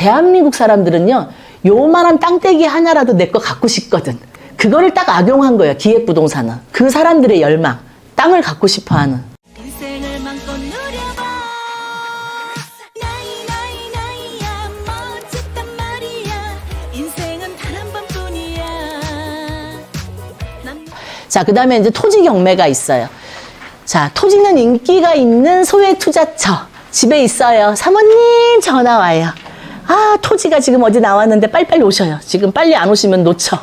대한민국 사람들은요, 요만한 땅떼기 하나라도 내 거 갖고 싶거든. 그거를 딱 악용한 거예요, 기획부동산은. 그 사람들의 열망, 땅을 갖고 싶어 하는. 인생을 맘껏 누려봐. 나이야 멋졌단 말이야. 인생은 단 한 번뿐이야. 자, 그 다음에 이제 토지 경매가 있어요. 자, 토지는 인기가 있는 소액 투자처. 집에 있어요. 사모님 전화 와요. 아, 토지가 지금 어디 나왔는데 빨리빨리 오셔요. 지금 빨리 안 오시면 놓쳐.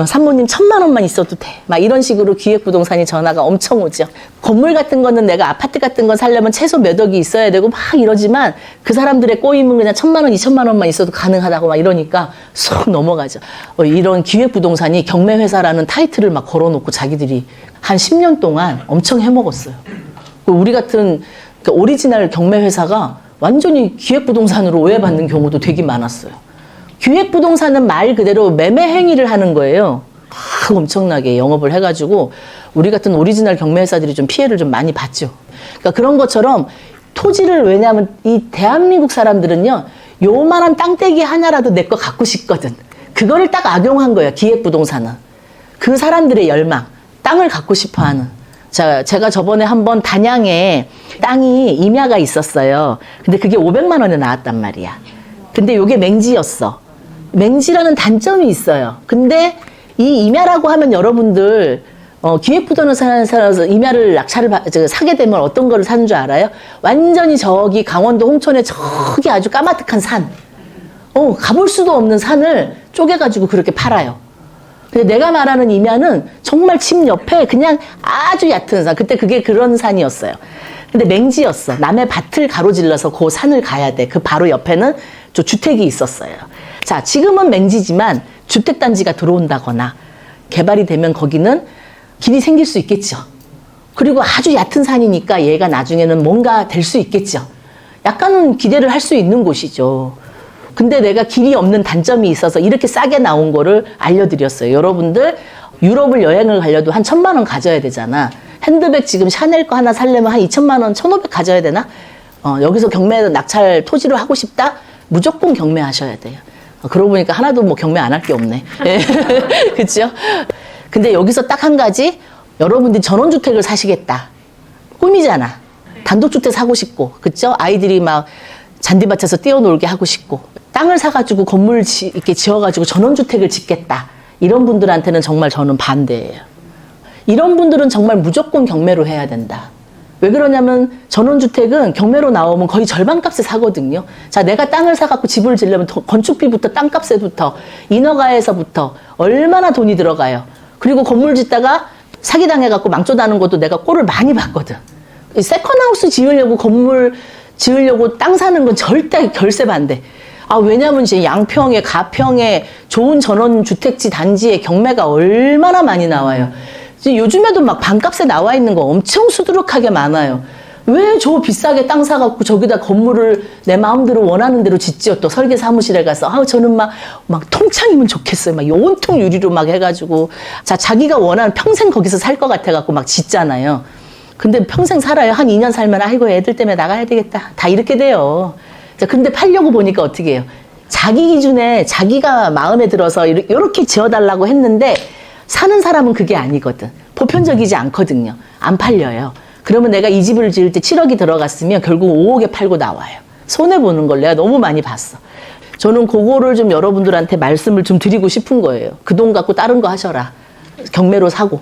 사모님 1,000만 원만 있어도 돼. 막 이런 식으로 기획부동산이 전화가 엄청 오죠. 건물 같은 거는 내가 아파트 같은 거 살려면 최소 몇 억이 있어야 되고 막 이러지만 그 사람들의 꼬임은 그냥 1,000만 원, 2,000만 원만 있어도 가능하다고 막 이러니까 쏙 넘어가죠. 이런 기획부동산이 경매회사라는 타이틀을 막 걸어놓고 자기들이 한 10년 동안 엄청 해먹었어요. 우리 같은 오리지널 경매회사가 완전히 기획부동산으로 오해받는 경우도 되게 많았어요. 기획부동산은 말 그대로 매매 행위를 하는 거예요. 엄청나게 영업을 해가지고 우리 같은 오리지널 경매회사들이 좀 피해를 좀 많이 봤죠. 그러니까 그런 것처럼 토지를, 왜냐하면 이 대한민국 사람들은요, 요만한 땅떼기 하나라도 내 거 갖고 싶거든. 그거를 딱 악용한 거예요, 기획부동산은. 그 사람들의 열망, 땅을 갖고 싶어 하는. 자, 제가 저번에 한번 단양에 땅이 임야가 있었어요. 근데 그게 500만 원에 나왔단 말이야. 근데 요게 맹지였어. 맹지라는 단점이 있어요. 근데 이 임야라고 하면 여러분들 기획부동산에서 임야를 사게 되면 어떤 거를 사는 줄 알아요? 완전히 저기 강원도 홍천에 저기 아주 까마득한 산, 가볼 수도 없는 산을 쪼개가지고 그렇게 팔아요. 근데 내가 말하는 임야는 정말 집 옆에 그냥 아주 얕은 산, 그때 그게 그런 산이었어요. 근데 맹지였어. 남의 밭을 가로질러서 그 산을 가야 돼. 그 바로 옆에는 저 주택이 있었어요. 자, 지금은 맹지지만 주택단지가 들어온다거나 개발이 되면 거기는 길이 생길 수 있겠죠. 그리고 아주 얕은 산이니까 얘가 나중에는 뭔가 될 수 있겠죠. 약간은 기대를 할 수 있는 곳이죠. 근데 내가 길이 없는 단점이 있어서 이렇게 싸게 나온 거를 알려드렸어요. 여러분들 유럽을 여행을 가려도 한 1,000만 원 가져야 되잖아. 핸드백 지금 샤넬 거 하나 살려면 한 2,000만 원, 1,500 가져야 되나? 여기서 경매 낙찰 토지를 하고 싶다? 무조건 경매하셔야 돼요. 그러고 보니까 하나도 뭐 경매 안 할 게 없네. 그렇죠? 근데 여기서 딱 한 가지, 여러분들이 전원주택을 사시겠다. 꿈이잖아. 단독주택 사고 싶고, 그렇죠? 아이들이 막 잔디밭에서 뛰어놀게 하고 싶고, 땅을 사가지고 건물 이렇게 지어가지고 전원주택을 짓겠다. 이런 분들한테는 정말 저는 반대예요. 이런 분들은 정말 무조건 경매로 해야 된다. 왜 그러냐면 전원주택은 경매로 나오면 거의 절반값에 사거든요. 자, 내가 땅을 사갖고 집을 지으려면 건축비부터 땅값에부터 인허가에서부터 얼마나 돈이 들어가요. 그리고 건물 짓다가 사기당해갖고 망쳐다는 것도 내가 꼴을 많이 봤거든. 세컨하우스 지으려고 건물 지으려고 땅 사는 건 절대 결세 반대. 왜냐면 이제 양평에, 가평에 좋은 전원주택지 단지에 경매가 얼마나 많이 나와요. 요즘에도 막 반값에 나와 있는 거 엄청 수두룩하게 많아요. 왜 저 비싸게 땅 사갖고 저기다 건물을 내 마음대로 원하는 대로 짓지요. 또 설계 사무실에 가서 저는 막 통창이면 좋겠어요. 막 온통 유리로 막 해가지고 자기가 원하는 평생 거기서 살 것 같아갖고 막 짓잖아요. 근데 평생 살아요. 한 2년 살면 아이고 애들 때문에 나가야 되겠다. 다 이렇게 돼요. 자, 근데 팔려고 보니까 어떻게 해요? 자기 기준에 자기가 마음에 들어서 이렇게 지어달라고 했는데 사는 사람은 그게 아니거든. 보편적이지 않거든요. 안 팔려요. 그러면 내가 이 집을 지을 때 7억이 들어갔으면 결국 5억에 팔고 나와요. 손해보는 걸 내가 너무 많이 봤어. 저는 그거를 좀 여러분들한테 말씀을 좀 드리고 싶은 거예요. 그 돈 갖고 다른 거 하셔라. 경매로 사고.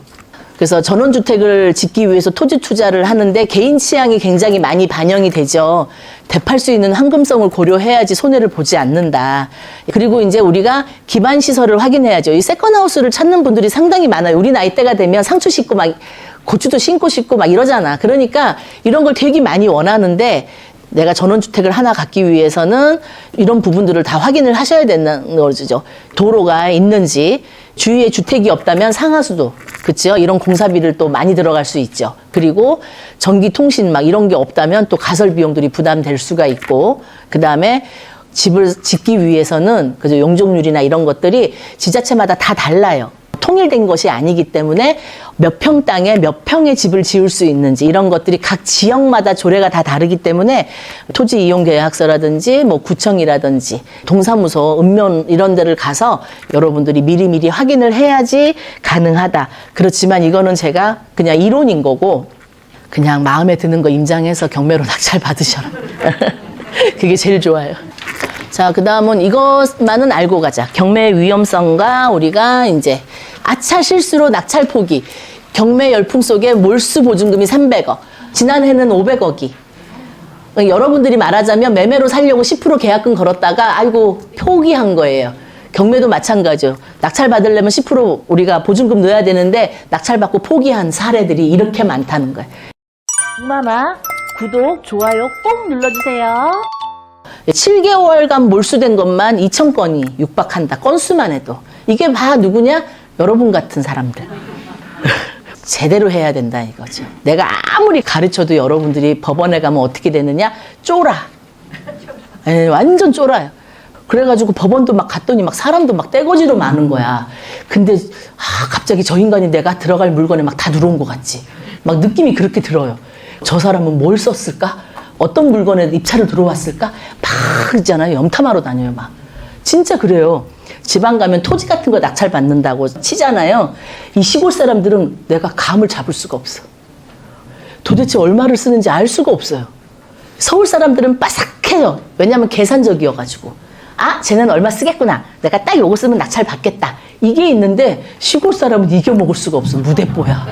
그래서 전원주택을 짓기 위해서 토지 투자를 하는데 개인 취향이 굉장히 많이 반영이 되죠. 되팔 수 있는 황금성을 고려해야지 손해를 보지 않는다. 그리고 이제 우리가 기반 시설을 확인해야죠. 이 세컨하우스를 찾는 분들이 상당히 많아요. 우리 나이대가 되면 상추 심고 막 고추도 심고 싶고 막 이러잖아. 그러니까 이런 걸 되게 많이 원하는데 내가 전원주택을 하나 갖기 위해서는 이런 부분들을 다 확인을 하셔야 된다는 거죠. 도로가 있는지, 주위에 주택이 없다면 상하수도, 그쵸? 이런 공사비를 또 많이 들어갈 수 있죠. 그리고 전기, 통신 막 이런 게 없다면 또 가설 비용들이 부담될 수가 있고, 그 다음에 집을 짓기 위해서는 그죠? 용적률이나 이런 것들이 지자체마다 다 달라요. 통일된 것이 아니기 때문에 몇 평 땅에 몇 평의 집을 지을 수 있는지 이런 것들이 각 지역마다 조례가 다 다르기 때문에 토지 이용 계약서라든지 뭐 구청이라든지 동사무소, 읍면 이런 데를 가서 여러분들이 미리미리 확인을 해야지 가능하다. 그렇지만 이거는 제가 그냥 이론인 거고 그냥 마음에 드는 거 임장해서 경매로 낙찰 받으셔라. 그게 제일 좋아요. 자, 그 다음은 이것만은 알고 가자. 경매의 위험성과 우리가 이제 아차 실수로 낙찰 포기. 경매 열풍 속에 몰수 보증금이 300억. 지난해는 500억이. 여러분들이 말하자면 매매로 살려고 10% 계약금 걸었다가 아이고 포기한 거예요. 경매도 마찬가지죠. 낙찰 받으려면 10% 우리가 보증금 넣어야 되는데 낙찰 받고 포기한 사례들이 이렇게 많다는 거예요. 마마 구독, 좋아요 꼭 눌러주세요. 7개월간 몰수된 것만 2,000건이 육박한다. 건수만 해도. 이게 다 누구냐? 여러분 같은 사람들. 제대로 해야 된다 이거죠. 내가 아무리 가르쳐도 여러분들이 법원에 가면 어떻게 되느냐? 쫄아. 완전 쫄아요. 그래가지고 법원도 막 갔더니 막 사람도 막 떼거지로 많은 거야. 근데 갑자기 저 인간이 내가 들어갈 물건에 막 다 들어온 것 같지. 막 느낌이 그렇게 들어요. 저 사람은 뭘 썼을까? 어떤 물건에 입찰을 들어왔을까? 막 있잖아요. 염탐하러 다녀요, 막. 진짜 그래요. 지방 가면 토지 같은 거 낙찰 받는다고 치잖아요. 이 시골 사람들은 내가 감을 잡을 수가 없어. 도대체 얼마를 쓰는지 알 수가 없어요. 서울 사람들은 빠삭해요. 왜냐면 계산적이어가지고. 아, 쟤는 얼마 쓰겠구나. 내가 딱 요거 쓰면 낙찰 받겠다. 이게 있는데 시골 사람은 이겨먹을 수가 없어. 무대뽀야.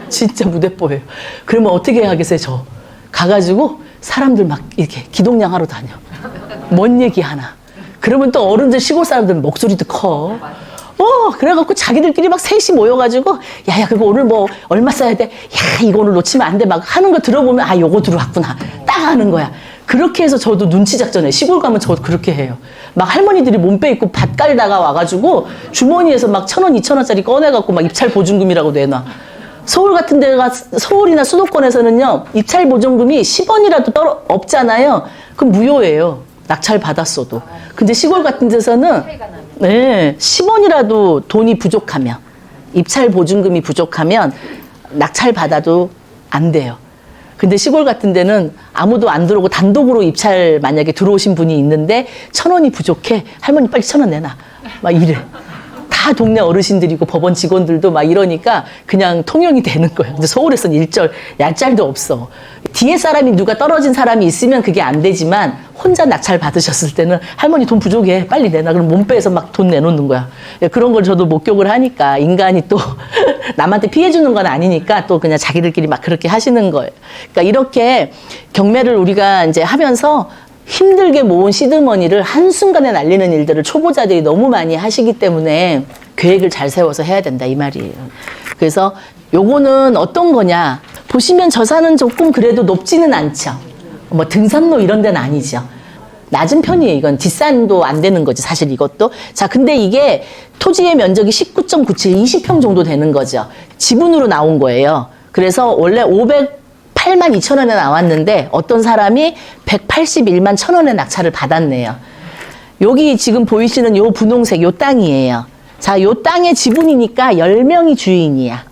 진짜 무대뽀예요. 그러면 어떻게 하겠어요, 저. 가가지고 사람들 막 이렇게 기동량 하러 다녀. 뭔 얘기 하나. 그러면 또 어른들 시골 사람들 목소리도 커. 그래갖고 자기들끼리 막 셋이 모여가지고 야야 그거 오늘 뭐 얼마 써야 돼? 야 이거 오늘 놓치면 안 돼. 막 하는 거 들어보면 아 요거 들어왔구나. 딱 하는 거야. 그렇게 해서 저도 눈치 작전해. 시골 가면 저 그렇게 해요. 막 할머니들이 몸빼 입고 밭 깔다가 와가지고 주머니에서 막 1,000원, 2,000원짜리 꺼내갖고 막 입찰 보증금이라고 내놔. 서울 같은 데가, 서울이나 수도권에서는요, 입찰 보증금이 10원이라도 없잖아요. 그럼 무효예요. 낙찰 받았어도. 근데 시골 같은 데서는, 네, 10원이라도 돈이 부족하면, 입찰 보증금이 부족하면, 낙찰 받아도 안 돼요. 근데 시골 같은 데는 아무도 안 들어오고 단독으로 입찰 만약에 들어오신 분이 있는데, 1,000원이 부족해. 할머니 빨리 1,000원 내놔. 막 이래. 다 동네 어르신들이고 법원 직원들도 막 이러니까 그냥 통용이 되는 거예요. 근데 서울에서는 일절, 얄짤도 없어. 뒤에 사람이 누가 떨어진 사람이 있으면 그게 안 되지만 혼자 낙찰 받으셨을 때는 할머니 돈 부족해. 빨리 내놔. 그럼 몸빼서 막 돈 내놓는 거야. 그런 걸 저도 목격을 하니까 인간이 또 남한테 피해 주는 건 아니니까 또 그냥 자기들끼리 막 그렇게 하시는 거예요. 그러니까 이렇게 경매를 우리가 이제 하면서 힘들게 모은 시드머니를 한순간에 날리는 일들을 초보자들이 너무 많이 하시기 때문에 계획을 잘 세워서 해야 된다 이 말이에요. 그래서 요거는 어떤 거냐 보시면 저산은 조금 그래도 높지는 않죠. 뭐 등산로 이런 데는 아니죠. 낮은 편이에요. 이건 뒷산도 안 되는 거지 사실 이것도. 자 근데 이게 토지의 면적이 19.97 20평 정도 되는 거죠. 지분으로 나온 거예요. 그래서 원래 8만 2천 원에 나왔는데 어떤 사람이 181만 1천 원에 낙찰을 받았네요. 여기 지금 보이시는 요 분홍색 요 땅이에요. 자, 요 땅의 지분이니까 10명이 주인이야.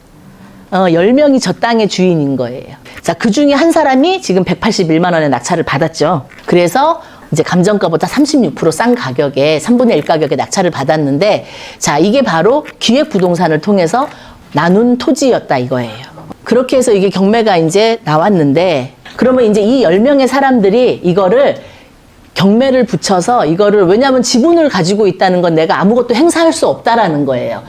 10명이 저 땅의 주인인 거예요. 자, 그 중에 한 사람이 지금 181만 원에 낙찰을 받았죠. 그래서 이제 감정가보다 36% 싼 가격에 3분의 1 가격에 낙찰을 받았는데 자, 이게 바로 기획부동산을 통해서 나눈 토지였다 이거예요. 그렇게 해서 이게 경매가 이제 나왔는데 그러면 이제 이 10명의 사람들이 이거를 경매를 붙여서 이거를 왜냐하면 지분을 가지고 있다는 건 내가 아무것도 행사할 수 없다라는 거예요.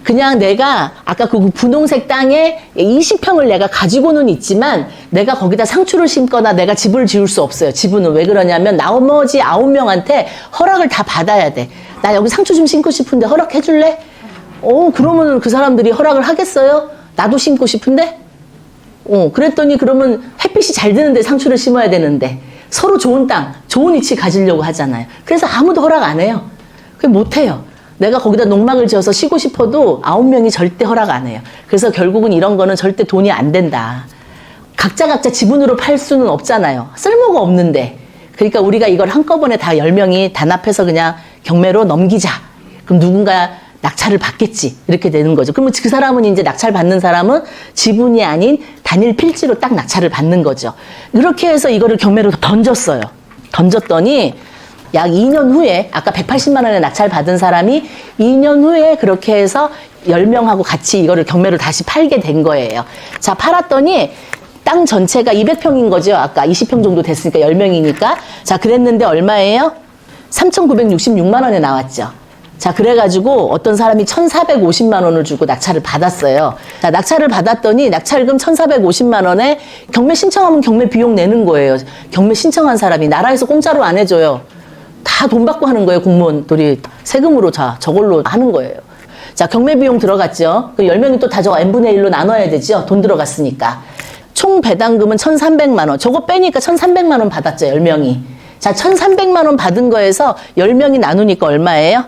그냥 내가 아까 그 분홍색 땅에 20평을 내가 가지고는 있지만 내가 거기다 상추를 심거나 내가 집을 지을 수 없어요. 지분은 왜 그러냐면 나머지 9명한테 허락을 다 받아야 돼. 나 여기 상추 좀 심고 싶은데 허락해 줄래? 그러면 그 사람들이 허락을 하겠어요? 나도 심고 싶은데? 그랬더니 그러면 햇빛이 잘 드는데 상추를 심어야 되는데 서로 좋은 땅, 좋은 위치 가지려고 하잖아요. 그래서 아무도 허락 안 해요. 그게 못 해요. 내가 거기다 농막을 지어서 쉬고 싶어도 9명이 절대 허락 안 해요. 그래서 결국은 이런 거는 절대 돈이 안 된다. 각자 지분으로 팔 수는 없잖아요. 쓸모가 없는데. 그러니까 우리가 이걸 한꺼번에 다 10명이 단합해서 그냥 경매로 넘기자. 그럼 누군가 낙찰을 받겠지. 이렇게 되는 거죠. 그러면 그 사람은 이제 낙찰 받는 사람은 지분이 아닌 단일 필지로 딱 낙찰을 받는 거죠. 이렇게 해서 이거를 경매로 던졌어요. 던졌더니 약 2년 후에 아까 180만 원에 낙찰 받은 사람이 2년 후에 그렇게 해서 10명하고 같이 이거를 경매로 다시 팔게 된 거예요. 자, 팔았더니 땅 전체가 200평인 거죠. 아까 20평 정도 됐으니까 10명이니까. 자, 그랬는데 얼마예요? 3,966만 원에 나왔죠. 자, 그래가지고 어떤 사람이 1,450만 원을 주고 낙찰을 받았어요. 자, 낙찰을 받았더니 낙찰금 1,450만 원에 경매 신청하면 경매 비용 내는 거예요. 경매 신청한 사람이 나라에서 공짜로 안 해줘요. 다 돈 받고 하는 거예요. 공무원들이 세금으로 저걸로 하는 거예요. 자, 경매 비용 들어갔죠. 그 10명이 또 다 저거 n분의 1로 나눠야 되죠. 돈 들어갔으니까. 총 배당금은 1,300만 원. 저거 빼니까 1,300만 원 받았죠. 10명이. 자, 1,300만 원 받은 거에서 10명이 나누니까 얼마예요?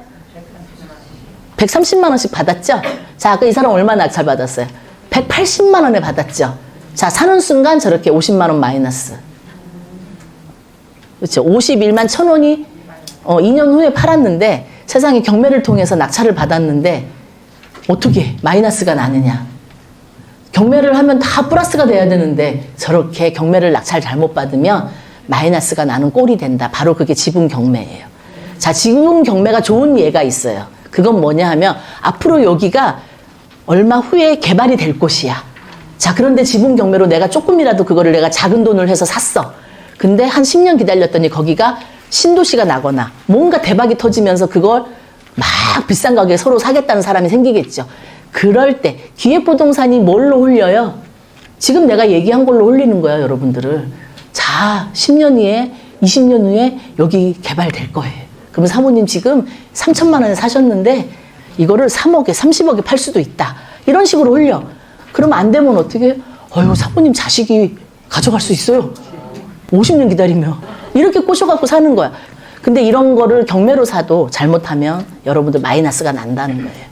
130만 원씩 받았죠? 자, 아까 이 사람 얼마 낙찰 받았어요? 180만 원에 받았죠? 자, 사는 순간 저렇게 50만 원 마이너스. 그렇죠? 51만 1,000원이 2년 후에 팔았는데 세상에 경매를 통해서 낙찰을 받았는데 어떻게 마이너스가 나느냐. 경매를 하면 다 플러스가 돼야 되는데 저렇게 경매를 낙찰 잘못 받으면 마이너스가 나는 꼴이 된다. 바로 그게 지분 경매예요. 자, 지분 경매가 좋은 예가 있어요. 그건 뭐냐 하면 앞으로 여기가 얼마 후에 개발이 될 곳이야. 자, 그런데 지분 경매로 내가 조금이라도 그거를 내가 작은 돈을 해서 샀어. 근데 한 10년 기다렸더니 거기가 신도시가 나거나 뭔가 대박이 터지면서 그걸 막 비싼 가격에 서로 사겠다는 사람이 생기겠죠. 그럴 때 기획부동산이 뭘로 홀려요? 지금 내가 얘기한 걸로 홀리는 거야, 여러분들을. 자, 10년 후에 20년 후에 여기 개발될 거예요. 그럼 사모님 지금 3천만 원에 사셨는데 이거를 3억에 30억에 팔 수도 있다. 이런 식으로 홀려. 그러면 안 되면 어떻게 해요? 어휴, 사모님 자식이 가져갈 수 있어요. 50년 기다리면. 이렇게 꼬셔갖고 사는 거야. 근데 이런 거를 경매로 사도 잘못하면 여러분들 마이너스가 난다는 거예요.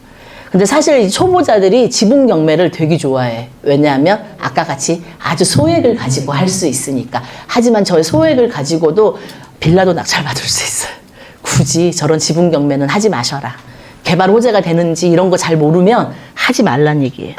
근데 사실 이 초보자들이 지분 경매를 되게 좋아해. 왜냐하면 아까 같이 아주 소액을 가지고 할 수 있으니까. 하지만 저의 소액을 가지고도 빌라도 낙찰받을 수 있어요. 굳이 저런 지분 경매는 하지 마셔라. 개발 호재가 되는지 이런 거 잘 모르면 하지 말란 얘기예요.